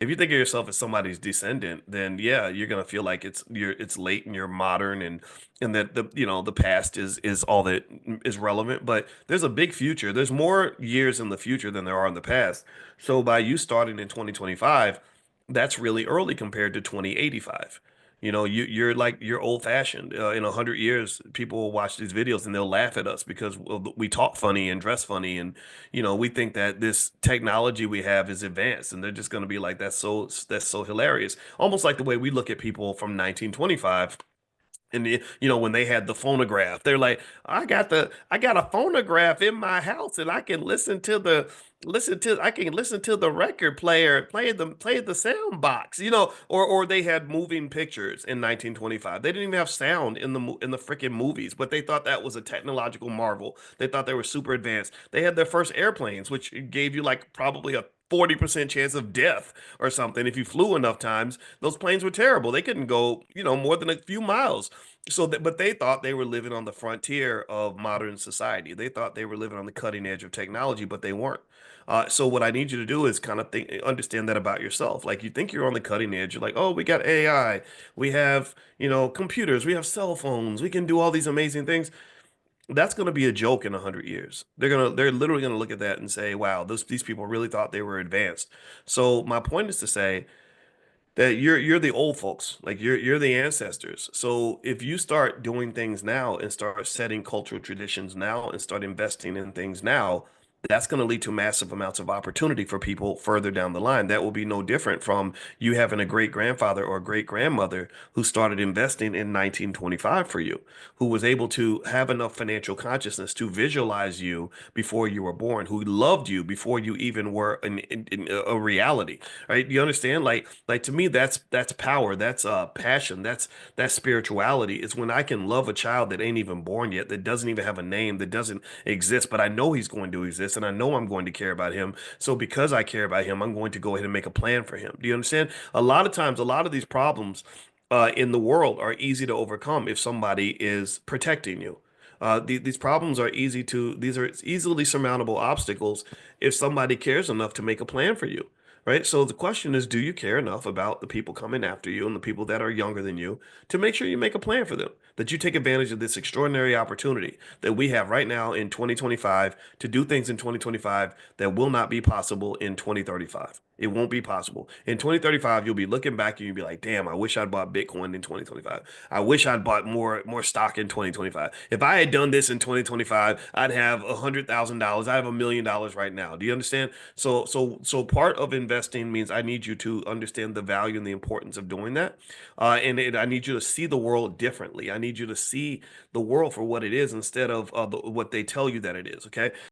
If you think of yourself as somebody's descendant, then yeah, you're gonna feel like it's late and you're modern and that the past is all that is relevant. But there's a big future. There's more years in the future than there are in the past. So by you starting in 2025, that's really early compared to 2085. You're old fashioned. In 100 years, people will watch these videos and they'll laugh at us because we talk funny and dress funny, and we think that this technology we have is advanced, and they're just going to be like, that's so hilarious. Almost like the way we look at people from 1925. And when they had the phonograph, they're like, I got a phonograph in my house, and I can listen to the record player play the sound box, or they had moving pictures in 1925. They didn't even have sound in the freaking movies, but they thought that was a technological marvel. They thought they were super advanced. They had their first airplanes, which gave you like probably a 40% chance of death or something if you flew enough times. Those planes were terrible. They couldn't go, more than a few miles. But they thought they were living on the frontier of modern society. They thought they were living on the cutting edge of technology, but they weren't. So what I need you to do is kind of understand that about yourself. Like, you think you're on the cutting edge. You're like, oh, we got AI, we have, computers, we have cell phones, we can do all these amazing things. That's going to be a joke in 100 years. They're literally gonna look at that and say, wow, these people really thought they were advanced. So my point is to say that you're the old folks, like you're the ancestors. So if you start doing things now and start setting cultural traditions now and start investing in things now, that's going to lead to massive amounts of opportunity for people further down the line. That will be no different from you having a great grandfather or a great grandmother who started investing in 1925 for you, who was able to have enough financial consciousness to visualize you before you were born, who loved you before you even were in a reality. Right? You understand? Like to me, that's power. That's passion. That's spirituality. It's when I can love a child that ain't even born yet, that doesn't even have a name, that doesn't exist, but I know he's going to exist, and I know I'm going to care about him. So because I care about him, I'm going to go ahead and make a plan for him. Do you understand? A lot of times, a lot of these problems in the world are easy to overcome if somebody is protecting you. These problems are these are easily surmountable obstacles if somebody cares enough to make a plan for you, right? So the question is, do you care enough about the people coming after you and the people that are younger than you to make sure you make a plan for them, that you take advantage of this extraordinary opportunity that we have right now in 2025 to do things in 2025 that will not be possible in 2035. It won't be possible. In 2035, you'll be looking back and you'll be like, damn, I wish I'd bought Bitcoin in 2025. I wish I'd bought more stock in 2025. If I had done this in 2025, I'd have $100,000. I have $1 million right now. Do you understand? So part of investing means I need you to understand the value and the importance of doing that. I need you to see the world differently. I need you to see the world for what it is instead of what they tell you that it is. Okay.